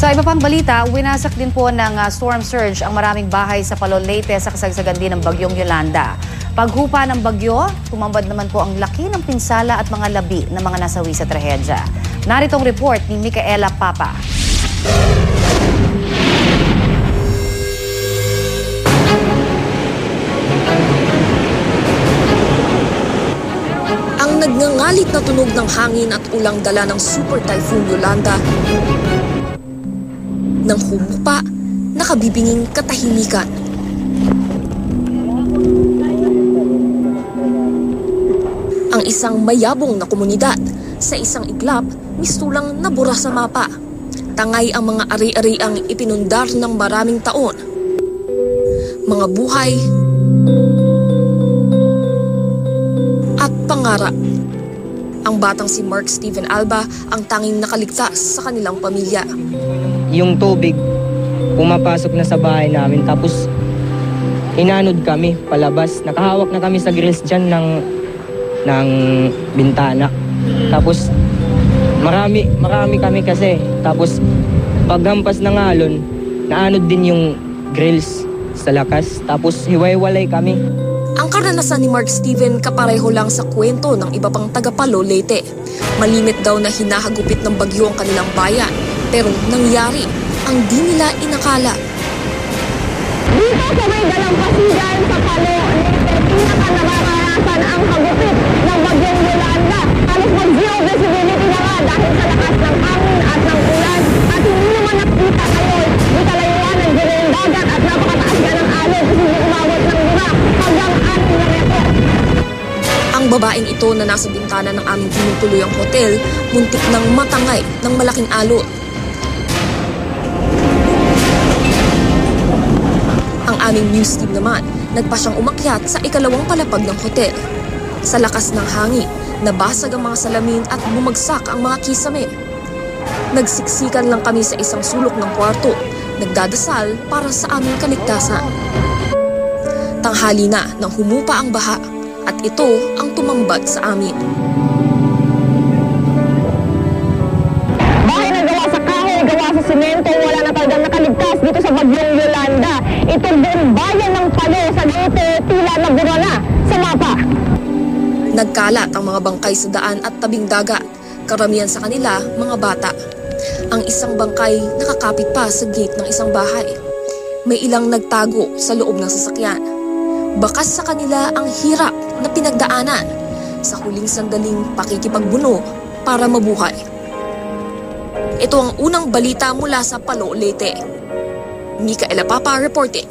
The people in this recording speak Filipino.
Sa iba pang balita, winasak din po ng storm surge ang maraming bahay sa Palo, Leyte sa kasagsagan din ng bagyong Yolanda. Paghupa ng bagyo, tumambad naman po ang laki ng pinsala at mga labi ng mga nasawi sa trahedya. Narito ang report ni Micaela Papa. Ang nagngangalit na tunog ng hangin at ulang dala ng Super Typhoon Yolanda nang humupa, nakabibinging katahimikan. Ang isang mayabong na komunidad sa isang iglap, mistulang nabura sa mapa. Tangay ang mga ari-ariang ipinundar ng maraming taon. Mga buhay at pangarap. Ang batang si Mark Steven Alba ang tanging nakaligtas sa kanilang pamilya. Yung tubig, pumapasok na sa bahay namin, tapos inanod kami palabas. Nakahawak na kami sa grills dyan ng bintana. Tapos marami kami kasi. Tapos paghampas ng alon, naanod din yung grills sa lakas. Tapos hiwa-hiwalay kami. Ang karanasan ni Mark Steven kapareho lang sa kwento ng iba pang taga Palo, Leyte. Malimit daw na hinahagupit ng bagyo ang kanilang bayan. Pero nangyari ang di nila inakala. Dito sa may dalampasigan sa Palo, Leyte, pinaka-nabaranasan ang hagupit ng bagyong Yolanda. Halos mag-zero visibility na nga dahil sa lakas ng hangin at ng ulan. At hindi naman nakita ngayon, di kalayuan ng gilid dagat at napakataas nga ng alon kasi hindi umabot ng dura hanggang 6 na metro. Ang babaeng ito na nasa bintana ng aming tinutuluyang hotel, muntik nang matangay ng malaking alon. Ang aming news team naman, nagpa siyang umakyat sa ikalawang palapag ng hotel. Sa lakas ng hangin, nabasag ang mga salamin at bumagsak ang mga kisame. Nagsiksikan lang kami sa isang sulok ng kwarto, nagdadasal para sa aming kaligtasan. Tanghali na nang humupa ang baha at ito ang tumambad sa amin. Bahay na gawa sa kahoy, gawa sa semento, wala na talagang nakaligtas dito sa bagyong Yolanda. Ito din bayan ng Palo sa Leyte, tila nabura na sa mapa. Nagkalat ang mga bangkay sa daan at tabing dagat, karamihan sa kanila mga bata. Ang isang bangkay nakakapit pa sa gate ng isang bahay. May ilang nagtago sa loob ng sasakyan. Bakas sa kanila ang hirap na pinagdaanan sa huling sandaling pakikipagbuno para mabuhay. Ito ang unang balita mula sa Palo, Leyte. Micaela Papa reporting.